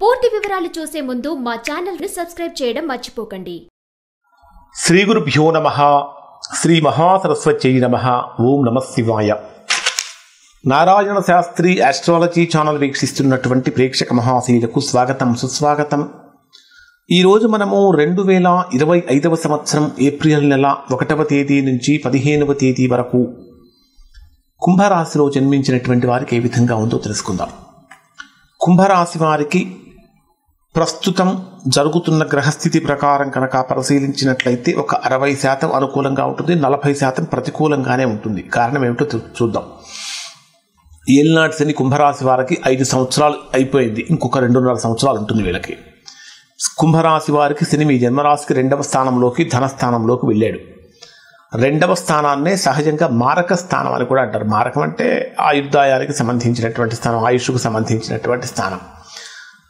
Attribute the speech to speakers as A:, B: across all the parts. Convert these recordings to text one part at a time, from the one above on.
A: పూర్తి వివరాలు చూసే ముందు మా ఛానల్ ని సబ్స్క్రైబ్ చేయడం మర్చిపోకండి.
B: శ్రీ గురుభ్యో నమః. శ్రీ మహాసరస్వత్యై నమః. ఓం నమః శివాయ. నారాయణ శాస్త్రి ఆస్ట్రాలజీ ఛానల్ వీక్షిస్తున్నటువంటి ప్రేక్షక మహాశీలకు స్వాగతం, సుస్వాగతం. ఈరోజు మనము 2025 సంవత్సరం ఏప్రిల్ నెల 1వ తేదీ నుంచి 15వ తేదీ వరకు కుంభరాశిలో జన్మించినటువంటి వారికి ఏ విధంగా ఉందో తెలుసుకుందాం. కుంభరాశి వారికి ప్రస్తుతం జరుగుతున్న గ్రహస్థితి ప్రకారం కనుక పరిశీలించినట్లయితే ఒక 60% అనుకూలంగా ఉంటుంది, 40% ప్రతికూలంగానే ఉంటుంది. కారణం ఏమిటో చూద్దాం. ఏలినాటి శని కుంభరాశి వారికి 5 సంవత్సరాలు అయిపోయింది, ఇంకొక 2.5 సంవత్సరాలు ఉంటుంది వీళ్ళకి. కుంభరాశి వారికి శని మీ జన్మరాశికి 2వ స్థానంలోకి, ధనస్థానంలోకి వెళ్ళాడు. 2వ స్థానాన్నే సహజంగా మారక స్థానం అని కూడా అంటారు. మారకం అంటే ఆయుర్దాయానికి సంబంధించినటువంటి స్థానం, ఆయుష్కు సంబంధించినటువంటి స్థానం.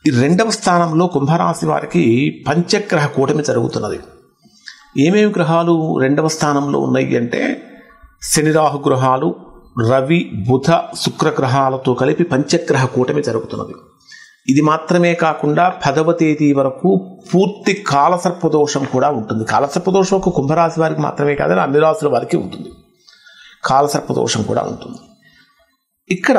B: ఈ 2వ స్థానంలో కుంభరాశి వారికి పంచగ్రహ కూటమి జరుగుతున్నది. ఏమేమి గ్రహాలు 2వ స్థానంలో ఉన్నాయి అంటే శని రాహు గ్రహాలు, రవి బుధ శుక్ర గ్రహాలతో కలిపి పంచగ్రహ కూటమి జరుగుతున్నది. ఇది మాత్రమే కాకుండా 10వ తేదీ వరకు పూర్తి కాలసర్పదోషం కూడా ఉంటుంది. కాలసర్పదోషం ఒక కుంభరాశి వారికి మాత్రమే కాదని అన్ని రాశుల వారికి ఉంటుంది. కాలసర్పదోషం కూడా ఉంటుంది. ఇక్కడ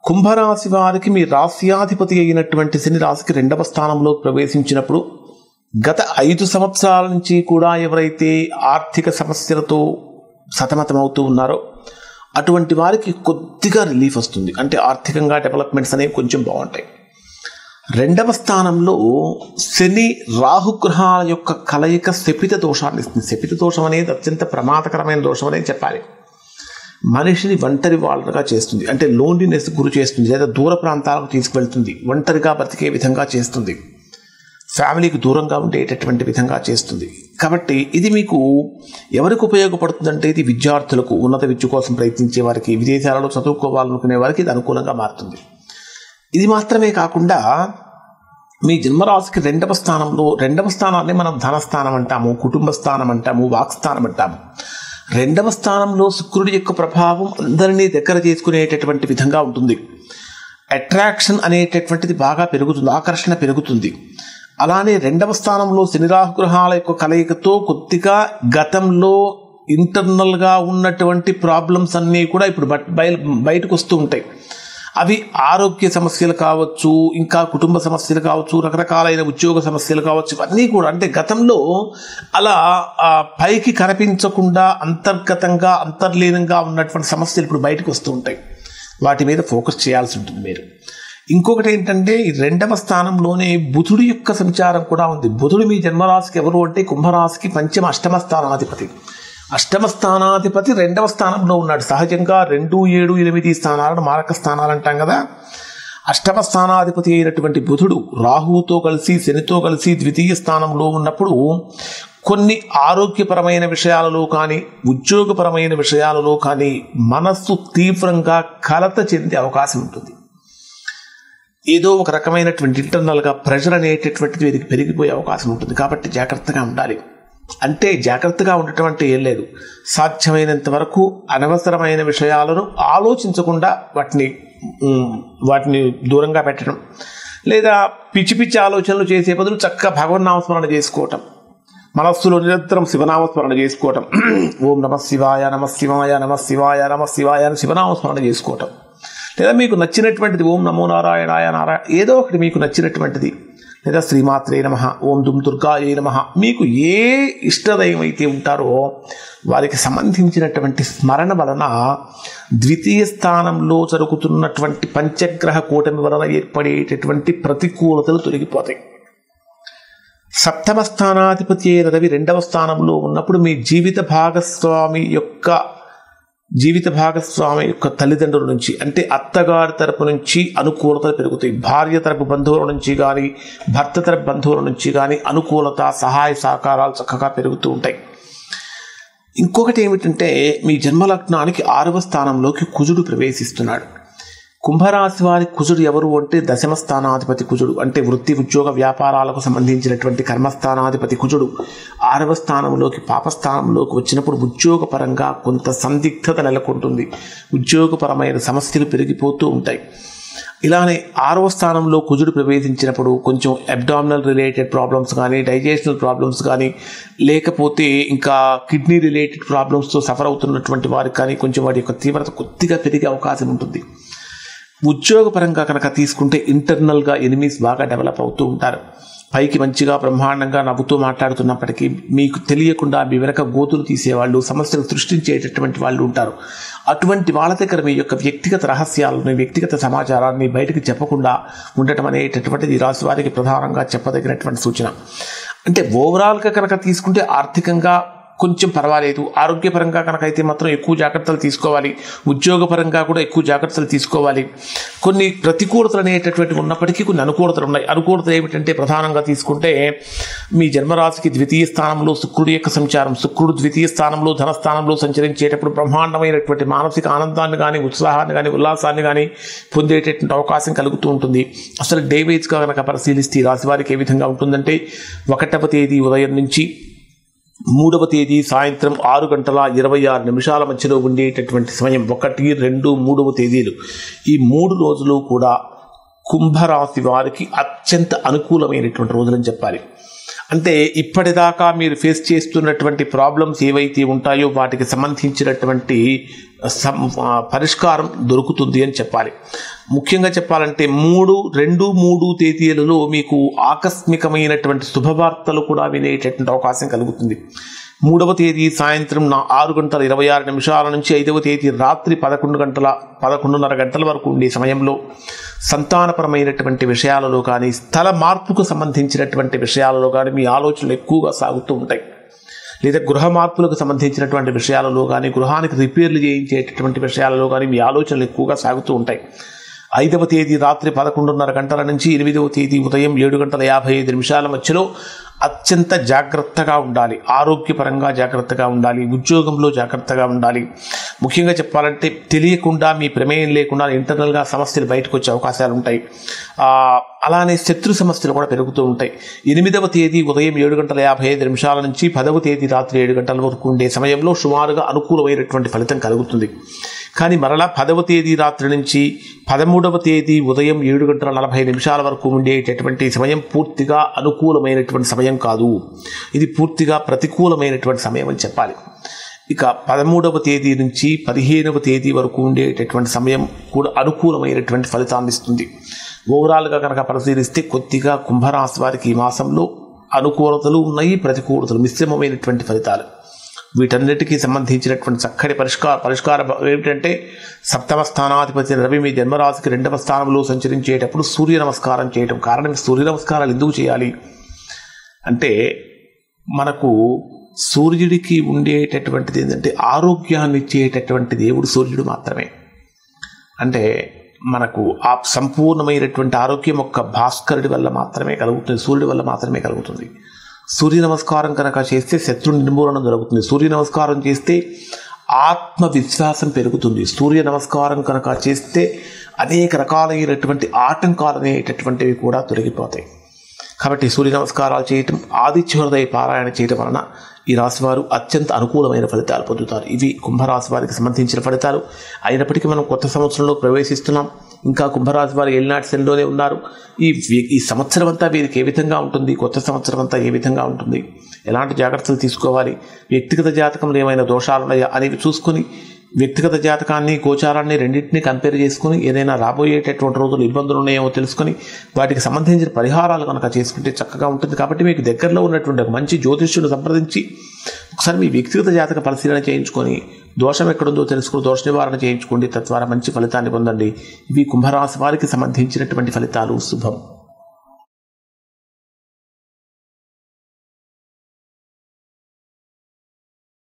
B: కుంభరాశి వారికి మీ రాశ్యాధిపతి అయినటువంటి శని రాశికి 2వ స్థానంలో ప్రవేశించినప్పుడు గత 5 సంవత్సరాల నుంచి కూడా ఎవరైతే ఆర్థిక సమస్యలతో సతమతమవుతూ ఉన్నారో అటువంటి వారికి కొద్దిగా రిలీఫ్ వస్తుంది. అంటే ఆర్థికంగా డెవలప్మెంట్స్ అనేవి కొంచెం బాగుంటాయి. 2వ స్థానంలో శని రాహుగ్రహాల యొక్క కలయిక శపిత దోషాన్ని ఇస్తుంది. శపిత దోషం అనేది అత్యంత ప్రమాదకరమైన దోషం అనేది చెప్పాలి. మనిషిని ఒంటరి వాళ్ళగా చేస్తుంది, అంటే లోన్లీనెస్ గురి చేస్తుంది, లేదా దూర ప్రాంతాలకు తీసుకువెళ్తుంది, ఒంటరిగా బ్రతికే విధంగా చేస్తుంది, ఫ్యామిలీకి దూరంగా ఉండేటటువంటి విధంగా చేస్తుంది. కాబట్టి ఇది మీకు ఎవరికి ఉపయోగపడుతుందంటే ఇది విద్యార్థులకు, ఉన్నత విద్య కోసం ప్రయత్నించే వారికి, విదేశాలలో చదువుకోవాలనుకునే వారికి ఇది అనుకూలంగా మారుతుంది. ఇది మాత్రమే కాకుండా మీ జన్మరాశికి 2వ స్థానంలో, 2వ స్థానాన్ని మనం ధనస్థానం అంటాము, కుటుంబ స్థానం అంటాము, వాక్స్థానం అంటాము. 2వ స్థానంలో శుక్రుడి యొక్క ప్రభావం అందరినీ దగ్గర చేసుకునేటటువంటి విధంగా ఉంటుంది. అట్రాక్షన్ అనేటటువంటిది బాగా పెరుగుతుంది, ఆకర్షణ పెరుగుతుంది. అలానే 2వ స్థానంలో శని రాహు గ్రహాల యొక్క కలయికతో కొద్దిగా గతంలో ఇంటర్నల్గా ఉన్నటువంటి ప్రాబ్లమ్స్ అన్నీ కూడా ఇప్పుడు బయటకు వస్తూ ఉంటాయి. అవి ఆరోగ్య సమస్యలు కావచ్చు, ఇంకా కుటుంబ సమస్యలు కావచ్చు, రకరకాలైన ఉద్యోగ సమస్యలు కావచ్చు, ఇవన్నీ కూడా అంటే గతంలో అలా పైకి కనిపించకుండా అంతర్గతంగా అంతర్లీనంగా ఉన్నటువంటి సమస్యలు ఇప్పుడు బయటకు వస్తూ ఉంటాయి. వాటి మీద ఫోకస్ చేయాల్సి ఉంటుంది మీరు. ఇంకొకటి ఏంటంటే ఈ 2వ స్థానంలోనే బుధుడి యొక్క సంచారం కూడా ఉంది. బుధుడు మీ జన్మరాశికి ఎవరు అంటే కుంభరాశికి పంచమ అష్టమ స్థానాధిపతి. అష్టమ స్థానాధిపతి 2వ స్థానంలో ఉన్నాడు. సహజంగా 2, 7, 8 స్థానాలను మారక స్థానాలు అంటాం కదా. అష్టమ స్థానాధిపతి అయినటువంటి బుధుడు రాహువుతో కలిసి శనితో కలిసి ద్వితీయ స్థానంలో ఉన్నప్పుడు కొన్ని ఆరోగ్యపరమైన విషయాలలో కానీ, ఉద్యోగపరమైన విషయాలలో కానీ మనస్సు తీవ్రంగా కలత చెందే అవకాశం ఉంటుంది. ఏదో ఒక రకమైనటువంటి ఇంటర్నల్గా ప్రెషర్ అనేటటువంటిది వీరికి పెరిగిపోయే అవకాశం ఉంటుంది. కాబట్టి జాగ్రత్తగా ఉండాలి. అంటే జాగ్రత్తగా ఉండటం అంటే ఏం లేదు, సాధ్యమైనంత వరకు అనవసరమైన విషయాలను ఆలోచించకుండా వాటిని దూరంగా పెట్టడం, లేదా పిచ్చి పిచ్చి ఆలోచనలు చేసే బదులు చక్కగా భగవన్నామస్మరణ చేసుకోవటం, మనస్సులో నిరంతరం శివనామస్మరణ చేసుకోవటం. ఓం నమః శివాయ, నమః శివాయ, నమః శివాయ, నమః శివాయ అని శివనామస్మరణ చేసుకోవటం. లేదా మీకు నచ్చినటువంటిది ఓం నమో నారాయణాయ నారాయణ, ఏదో ఒకటి మీకు నచ్చినటువంటిది, లేదా శ్రీమాత్రే నమః, ఓం దుమ్ దుర్గాయే నమః, మీకు ఏ ఇష్టదైవం అయితే ఉంటారో వారికి సంబంధించినటువంటి స్మరణ వలన ద్వితీయ స్థానంలో జరుగుతున్నటువంటి పంచగ్రహ కూటమి వలన ఏర్పడేటటువంటి ప్రతికూలతలు తొలగిపోతాయి. 7వ స్థానాధిపతి అయిన రవి 2వ స్థానంలో ఉన్నప్పుడు మీ జీవిత భాగస్వామి యొక్క తల్లిదండ్రుల నుంచి, అంటే అత్తగారి తరపు నుంచి అనుకూలతలు పెరుగుతాయి. భార్య తరపు బంధువుల నుంచి కానీ, భర్త తరపు బంధువుల నుంచి కానీ అనుకూలత, సహాయ సహకారాలు చక్కగా పెరుగుతూ ఉంటాయి. ఇంకొకటి ఏమిటంటే మీ జన్మలగ్నానికి 6వ స్థానంలోకి కుజుడు ప్రవేశిస్తున్నాడు. కుంభరాశి వారి కుజుడు ఎవరు అంటే 10వ స్థానాధిపతి కుజుడు, అంటే వృత్తి ఉద్యోగ వ్యాపారాలకు సంబంధించినటువంటి కర్మస్థానాధిపతి కుజుడు 6వ స్థానంలోకి పాపస్థానంలోకి వచ్చినప్పుడు ఉద్యోగపరంగా కొంత సందిగ్ధత నెలకొంటుంది. ఉద్యోగపరమైన సమస్యలు పెరిగిపోతూ ఉంటాయి. ఇలానే 6వ స్థానంలో కుజుడు ప్రవేశించినప్పుడు కొంచెం అబ్డామినల్ రిలేటెడ్ ప్రాబ్లమ్స్ కానీ, డైజెషనల్ ప్రాబ్లమ్స్ కానీ, లేకపోతే ఇంకా కిడ్నీ రిలేటెడ్ ప్రాబ్లమ్స్తో సఫర్ అవుతున్నటువంటి వారికి కానీ కొంచెం వాటి యొక్క తీవ్రత కొద్దిగా పెరిగే అవకాశం ఉంటుంది. ఉద్యోగపరంగా కనుక తీసుకుంటే ఇంటర్నల్గా ఎనిమీస్ బాగా డెవలప్ అవుతూ ఉంటారు. పైకి మంచిగా బ్రహ్మాండంగా నవ్వుతూ మాట్లాడుతున్నప్పటికీ మీకు తెలియకుండా మీ వెనక గోతులు తీసేవాళ్ళు, సమస్యలు సృష్టించేటటువంటి వాళ్ళు ఉంటారు. అటువంటి వాళ్ళ దగ్గర మీ యొక్క వ్యక్తిగత రహస్యాలను, వ్యక్తిగత సమాచారాన్ని బయటకు చెప్పకుండా ఉండటం అనేటటువంటిది ఈ రాశి వారికి ప్రధానంగా చెప్పదగినటువంటి సూచన. అంటే ఓవరాల్గా కనుక తీసుకుంటే ఆర్థికంగా కొంచెం పర్వాలేదు. ఆరోగ్యపరంగా కనుక అయితే మాత్రం ఎక్కువ జాగ్రత్తలు తీసుకోవాలి. ఉద్యోగపరంగా కూడా ఎక్కువ జాగ్రత్తలు తీసుకోవాలి. కొన్ని ప్రతికూలతలు అనేటటువంటివి ఉన్నప్పటికీ కొన్ని అనుకూలతలు ఉన్నాయి. అనుకూలతలు ఏమిటంటే ప్రధానంగా తీసుకుంటే మీ జన్మరాశికి 2వ స్థానంలో శుక్రుడి యొక్క సంచారం. శుక్రుడు 2వ స్థానంలో ధనస్థానంలో సంచరించేటప్పుడు బ్రహ్మాండమైనటువంటి మానసిక ఆనందాన్ని కానీ, ఉత్సాహాన్ని కానీ, ఉల్లాసాన్ని కానీ పొందేటటువంటి అవకాశం కలుగుతూ ఉంటుంది. అసలు డే వైజ్గా కనుక పరిశీలిస్తే ఈ రాశి వారికి ఏ విధంగా ఉంటుందంటే 1వ తేదీ ఉదయం నుంచి 3వ తేదీ సాయంత్రం 6:26 మధ్యలో ఉండేటటువంటి సమయం 1, 2, 3వ తేదీలు, ఈ 3 రోజులు కూడా కుంభరాశి వారికి అత్యంత అనుకూలమైనటువంటి రోజులని చెప్పాలి. అంటే ఇప్పటిదాకా మీరు ఫేస్ చేస్తున్నటువంటి ప్రాబ్లమ్స్ ఏవైతే ఉంటాయో వాటికి సంబంధించినటువంటి పరిష్కారం దొరుకుతుంది అని చెప్పాలి. ముఖ్యంగా చెప్పాలంటే 2, 3 తేదీలలో మీకు ఆకస్మికమైనటువంటి శుభవార్తలు కూడా వినేటటువంటి అవకాశం కలుగుతుంది. 3వ తేదీ సాయంత్రం 6:26 నుంచి 5వ తేదీ రాత్రి 11:30 గంటల వరకు ఉండే సమయంలో సంతానపరమైనటువంటి విషయాలలో కానీ, స్థల మార్పుకు సంబంధించినటువంటి విషయాలలో కానీ మీ ఆలోచనలు ఎక్కువగా సాగుతూ ఉంటాయి. లేదా గృహ మార్పులకు సంబంధించినటువంటి విషయాలలో కానీ, గృహానికి రిపేర్లు చేయించేటటువంటి విషయాలలో కానీ మీ ఆలోచనలు ఎక్కువగా సాగుతూ ఉంటాయి. 5వ తేదీ రాత్రి 11:30 గంటల నుంచి 8వ తేదీ ఉదయం 7:55 మధ్యలో అత్యంత జాగ్రత్తగా ఉండాలి. ఆరోగ్యపరంగా జాగ్రత్తగా ఉండాలి. ఉద్యోగంలో జాగ్రత్తగా ఉండాలి. ముఖ్యంగా చెప్పాలంటే తెలియకుండా మీ ప్రమేయం లేకుండా ఇంటర్నల్గా సమస్యలు బయటకు వచ్చే అవకాశాలు ఉంటాయి. అలానే శత్రు సమస్యలు కూడా పెరుగుతూ ఉంటాయి. 8వ తేదీ ఉదయం 7:55 నుంచి 10వ తేదీ రాత్రి 7 గంటల వరకు ఉండే సమయంలో సుమారుగా అనుకూలమైనటువంటి ఫలితం కలుగుతుంది. కానీ మరలా 10వ తేదీ రాత్రి నుంచి 13వ తేదీ ఉదయం 7:40 వరకు ఉండేటటువంటి సమయం పూర్తిగా అనుకూలమైనటువంటి సమయం కాదు. ఇది పూర్తిగా ప్రతికూలమైనటువంటి సమయం అని చెప్పాలి. ఇక 13వ తేదీ నుంచి 15వ తేదీ వరకు ఉండేటటువంటి సమయం కూడా అనుకూలమైనటువంటి ఫలితాన్ని ఇస్తుంది. ఓవరాల్గా కనుక పరిశీలిస్తే కొద్దిగా కుంభరాశి వారికి ఈ మాసంలో అనుకూలతలు ఉన్నాయి, ప్రతికూలతలు, మిశ్రమమైనటువంటి ఫలితాలు. వీటన్నిటికీ సంబంధించినటువంటి చక్కటి పరిష్కారం ఏమిటంటే 7వ స్థానాధిపతి రవి మీ జన్మరాశికి 2వ స్థానంలో సంచరించేటప్పుడు సూర్య నమస్కారం చేయడం. కారణం సూర్య నమస్కారాలు ఎందుకు చేయాలి అంటే మనకు సూర్యుడికి ఉండేటటువంటిది ఏంటంటే ఆరోగ్యాన్ని ఇచ్చేటటువంటి దేవుడు సూర్యుడు మాత్రమే. అంటే మనకు ఆ సంపూర్ణమైనటువంటి ఆరోగ్యం ఒక్క భాస్కరుడి వల్ల మాత్రమే కలుగుతుంది, సూర్యుడి వల్ల మాత్రమే కలుగుతుంది. సూర్య నమస్కారం కనుక చేస్తే శత్రు నిర్మూలన జరుగుతుంది. సూర్య నమస్కారం చేస్తే ఆత్మవిశ్వాసం పెరుగుతుంది. సూర్య నమస్కారం కనుక చేస్తే అనేక రకాలైనటువంటి ఆటంకాలు అనేటటువంటివి కూడా తొలగిపోతాయి. కాబట్టి సూర్య నమస్కారాలు చేయటం, ఆదిత్య హృదయ పారాయణ చేయటం వలన ఈ రాశివారు అత్యంత అనుకూలమైన ఫలితాలు పొందుతారు. ఇవి కుంభరాశి వారికి సంబంధించిన ఫలితాలు. అయినప్పటికీ మనం కొత్త సంవత్సరంలో ప్రవేశిస్తున్నాం. ఇంకా కుంభరాశి వారు ఏలినాటి శనిలోనే ఉన్నారు. ఈ సంవత్సరం అంతా వీరికి ఏ విధంగా ఉంటుంది, కొత్త సంవత్సరం అంతా ఏ విధంగా ఉంటుంది, ఎలాంటి జాగ్రత్తలు తీసుకోవాలి, వ్యక్తిగత జాతకంలో ఏమైనా దోషాలు ఉన్నాయా అనేవి చూసుకొని వ్యక్తిగత జాతకాన్ని, గోచారాన్ని రెండింటినీ కంపేర్ చేసుకుని ఏదైనా రాబోయేటటువంటి రోజులు ఇబ్బందులు ఉన్నాయేమో తెలుసుకొని వాటికి సంబంధించిన పరిహారాలు కనుక చేసుకుంటే చక్కగా ఉంటుంది. కాబట్టి మీకు దగ్గరలో ఉన్నటువంటి ఒక మంచి జ్యోతిష్యుడు సంప్రదించి ఒకసారి మీ వ్యక్తిగత జాతక పరిశీలన చేయించుకొని దోషం ఎక్కడుందో తెలుసుకుని దోష నివారణ చేయించుకోండి. తద్వారా మంచి ఫలితాన్ని పొందండి. ఇవి కుంభరాశి వారికి సంబంధించినటువంటి ఫలితాలు. శుభం.